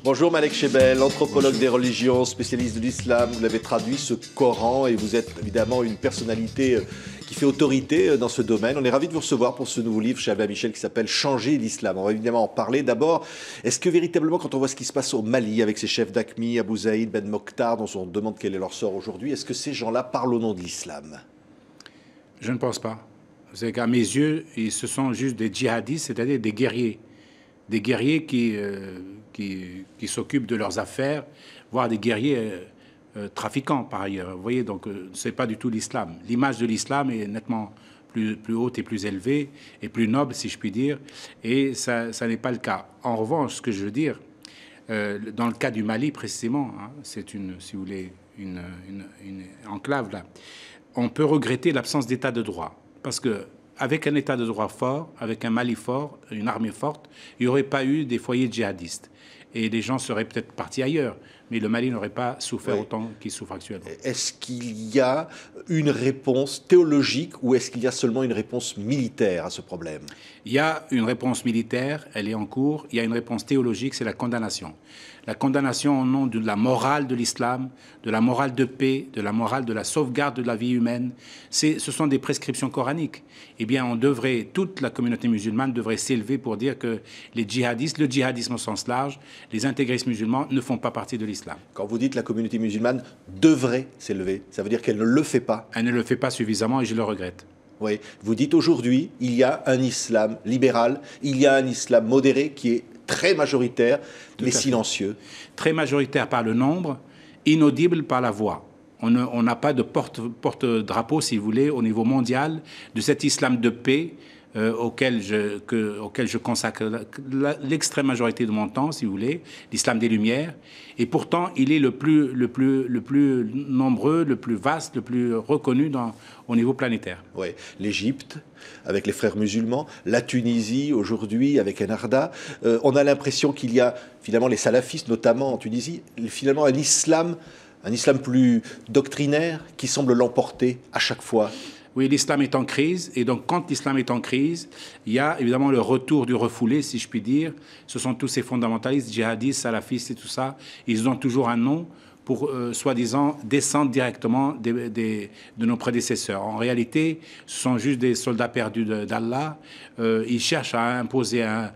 Bonjour Malek Chebel, anthropologue des religions, spécialiste de l'islam. Vous l'avez traduit, ce Coran, et vous êtes évidemment une personnalité qui fait autorité dans ce domaine. On est ravis de vous recevoir pour ce nouveau livre chez Albin Michel qui s'appelle « Changer l'islam ». On va évidemment en parler. D'abord, est-ce que véritablement, quand on voit ce qui se passe au Mali avec ces chefs d'Aqmi, Abou Zaïd, Ben Mokhtar, dont on demande quel est leur sort aujourd'hui, est-ce que ces gens-là parlent au nom de l'islam? Je ne pense pas. Vous savez qu'à mes yeux, ce sont juste des djihadistes, c'est-à-dire des guerriers. Des guerriers qui s'occupent de leurs affaires, voire des guerriers trafiquants par ailleurs. Vous voyez, donc ce n'est pas du tout l'islam. L'image de l'islam est nettement plus haute et plus élevée et plus noble, si je puis dire, et ça n'est pas le cas. En revanche, ce que je veux dire, dans le cas du Mali précisément, hein, c'est si vous voulez, une enclave là, on peut regretter l'absence d'état de droit, parce que avec un état de droit fort, avec un Mali fort, une armée forte, il n'y aurait pas eu des foyers djihadistes. Et les gens seraient peut-être partis ailleurs. Mais le Mali n'aurait pas souffert autant qu'il souffre actuellement. Est-ce qu'il y a une réponse théologique ou est-ce qu'il y a seulement une réponse militaire à ce problème? Il y a une réponse militaire, elle est en cours. Il y a une réponse théologique, c'est la condamnation. La condamnation au nom de la morale de l'islam, de la morale de paix, de la morale de la sauvegarde de la vie humaine. Ce sont des prescriptions coraniques. Eh bien, toute la communauté musulmane devrait s'élever pour dire que les djihadistes, le djihadisme au sens large, les intégristes musulmans ne font pas partie de l'islam. Quand vous dites la communauté musulmane devrait s'élever, ça veut dire qu'elle ne le fait pas? Elle ne le fait pas suffisamment et je le regrette. Oui, vous dites aujourd'hui, il y a un islam libéral, il y a un islam modéré qui est très majoritaire, mais silencieux. Très majoritaire par le nombre, inaudible par la voix. On n'a pas de porte-drapeau, si vous voulez, au niveau mondial, de cet islam de paix auquel je consacre l'extrême majorité de mon temps, si vous voulez, l'islam des Lumières. Et pourtant, il est le plus nombreux, le plus vaste, le plus reconnu au niveau planétaire. Oui, l'Égypte, avec les frères musulmans, la Tunisie, aujourd'hui, avec Ennahda. On a l'impression qu'il y a, finalement, les salafistes, notamment en Tunisie, finalement un islam plus doctrinaire qui semble l'emporter à chaque fois. Oui, l'islam est en crise, et donc quand l'islam est en crise, il y a évidemment le retour du refoulé, si je puis dire. Ce sont tous ces fondamentalistes, djihadistes, salafistes et tout ça. Ils ont toujours un nom pour, soi-disant, descendre directement de nos prédécesseurs. En réalité, ce sont juste des soldats perdus d'Allah. Ils cherchent à imposer un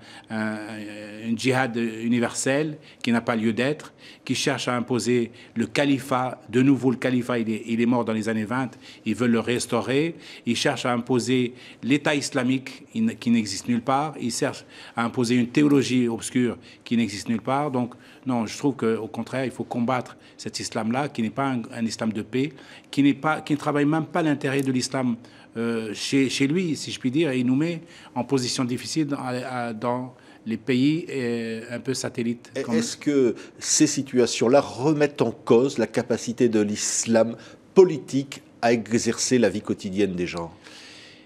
djihad universel qui n'a pas lieu d'être, qui cherchent à imposer le califat. De nouveau, le califat, il est mort dans les années 20. Ils veulent le restaurer. Ils cherchent à imposer l'État islamique qui n'existe nulle part. Ils cherchent à imposer une théologie obscure qui n'existe nulle part. Donc, non, je trouve qu'au contraire, il faut combattre cet islam-là, qui n'est pas un islam de paix, qui ne travaille même pas l'intérêt de l'islam chez lui, si je puis dire, et il nous met en position difficile dans les pays un peu satellites. Est-ce que ces situations-là remettent en cause la capacité de l'islam politique à exercer la vie quotidienne des gens?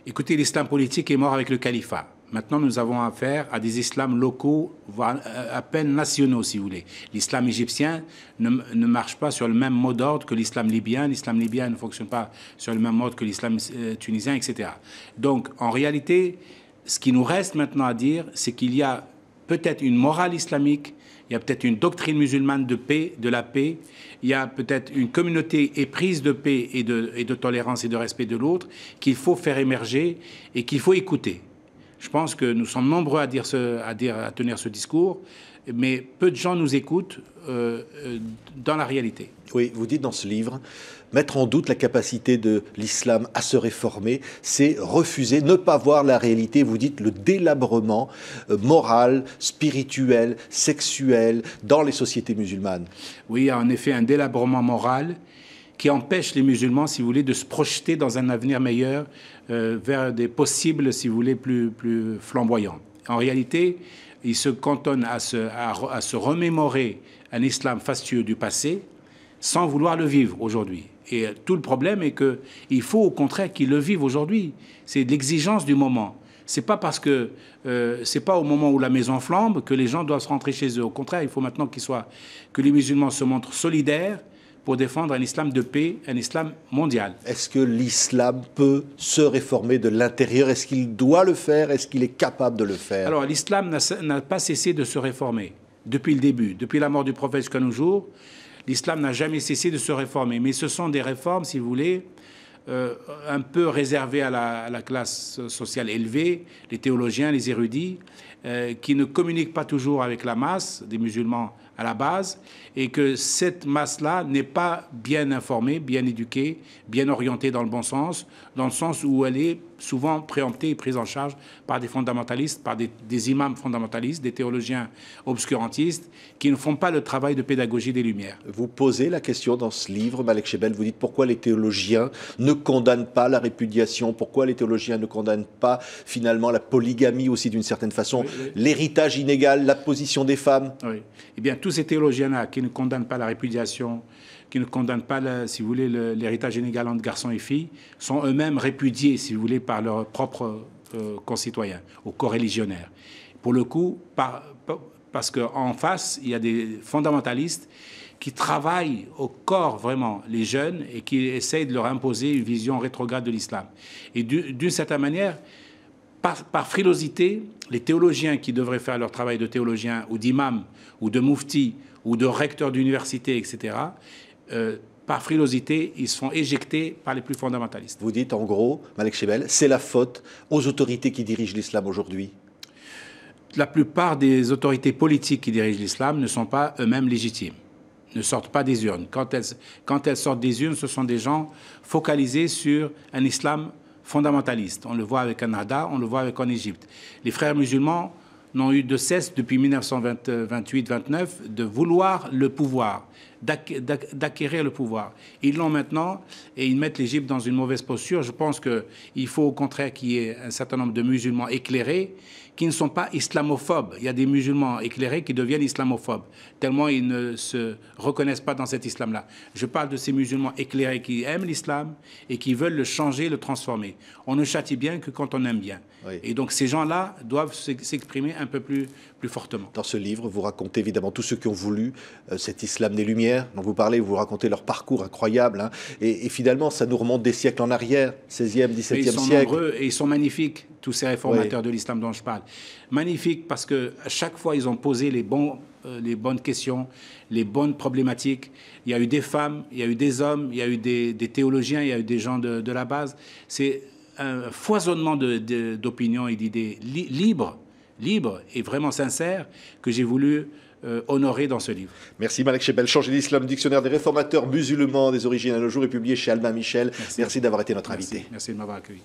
Écoutez, l'islam politique est mort avec le califat. Maintenant, nous avons affaire à des islams locaux, voire à peine nationaux, si vous voulez. L'islam égyptien ne marche pas sur le même mot d'ordre que l'islam libyen. L'islam libyen ne fonctionne pas sur le même mode que l'islam tunisien, etc. Donc, en réalité, ce qui nous reste maintenant à dire, c'est qu'il y a peut-être une morale islamique, il y a peut-être une doctrine musulmane de paix, de la paix, il y a peut-être une communauté éprise de paix et de tolérance et de respect de l'autre qu'il faut faire émerger et qu'il faut écouter. Je pense que nous sommes nombreux à tenir ce discours, mais peu de gens nous écoutent dans la réalité. Oui, vous dites dans ce livre, mettre en doute la capacité de l'islam à se réformer, c'est refuser, ne pas voir la réalité. Vous dites le délabrement moral, spirituel, sexuel dans les sociétés musulmanes. Oui, il y a en effet un délabrement moral qui empêche les musulmans, si vous voulez, de se projeter dans un avenir meilleur vers des possibles, si vous voulez, plus flamboyants. En réalité, ils se cantonnent à se remémorer un islam fastueux du passé sans vouloir le vivre aujourd'hui. Et tout le problème est qu'il faut au contraire qu'ils le vivent aujourd'hui. C'est de l'exigence du moment. C'est pas parce que c'est pas au moment où la maison flambe que les gens doivent rentrer chez eux. Au contraire, il faut maintenant que les musulmans se montrent solidaires pour défendre un islam de paix, un islam mondial. Est-ce que l'islam peut se réformer de l'intérieur? Est-ce qu'il doit le faire? Est-ce qu'il est capable de le faire? Alors, l'islam n'a pas cessé de se réformer. depuis le début, depuis la mort du prophète jusqu'à nos jours, l'islam n'a jamais cessé de se réformer. Mais ce sont des réformes, si vous voulez, un peu réservées à la classe sociale élevée, les théologiens, les érudits, qui ne communiquent pas toujours avec la masse des musulmans à la base, et que cette masse-là n'est pas bien informée, bien éduquée, bien orientée dans le bon sens, dans le sens où elle est souvent préemptée et prise en charge par des fondamentalistes, par des imams fondamentalistes, des théologiens obscurantistes, qui ne font pas le travail de pédagogie des Lumières. Vous posez la question dans ce livre, Malek Shebel, vous dites pourquoi les théologiens ne condamnent pas la répudiation, pourquoi les théologiens ne condamnent pas finalement la polygamie aussi d'une certaine façon, oui, oui. L'héritage inégal, la position des femmes. Oui. Eh bien, tous ces théologiens-là qui ne condamnent pas la répudiation, qui ne condamnent pas, si vous voulez, l'héritage inégal entre garçons et filles, sont eux-mêmes répudiés, si vous voulez, par leurs propres concitoyens ou coreligionnaires. Pour le coup, parce qu'en face, il y a des fondamentalistes qui travaillent au corps vraiment les jeunes et qui essayent de leur imposer une vision rétrograde de l'islam. Et d'une certaine manière, par frilosité, les théologiens qui devraient faire leur travail de théologien ou d'imam ou de moufti ou de recteur d'université, etc., par frilosité, ils se font éjecter par les plus fondamentalistes. Vous dites en gros, Malek Shebel, c'est la faute aux autorités qui dirigent l'islam aujourd'hui. La plupart des autorités politiques qui dirigent l'islam ne sont pas eux-mêmes légitimes, ne sortent pas des urnes. Quand elles sortent des urnes, ce sont des gens focalisés sur un islam fondamentaliste. On le voit avec Ennahda, on le voit avec en Égypte. Les frères musulmans n'ont eu de cesse depuis 1928-29 de vouloir le pouvoir, d'acquérir le pouvoir. Ils l'ont maintenant et ils mettent l'Égypte dans une mauvaise posture. Je pense qu'il faut au contraire qu'il y ait un certain nombre de musulmans éclairés qui ne sont pas islamophobes. Il y a des musulmans éclairés qui deviennent islamophobes, tellement ils ne se reconnaissent pas dans cet islam-là. Je parle de ces musulmans éclairés qui aiment l'islam et qui veulent le changer, le transformer. On ne châtie bien que quand on aime bien. Oui. Et donc ces gens-là doivent s'exprimer un peu plus fortement. Dans ce livre, vous racontez évidemment tous ceux qui ont voulu cet islam des Lumières, dont vous parlez, vous racontez leur parcours incroyable. Hein, et finalement, ça nous remonte des siècles en arrière, 16e, 17e siècle. Ils sont nombreux et ils sont magnifiques, tous ces réformateurs de l'islam dont je parle. Magnifiques parce qu'à chaque fois, ils ont posé les bonnes questions, les bonnes problématiques. Il y a eu des femmes, il y a eu des hommes, il y a eu des théologiens, il y a eu des gens de la base. C'est un foisonnement d'opinions et d'idées libres et vraiment sincères que j'ai voulu honorer dans ce livre. Merci Malek Shebel. Changer l'islam, dictionnaire des réformateurs musulmans des origines à nos jours, est publié chez Albin Michel. Merci d'avoir été notre invité. Merci de m'avoir accueilli.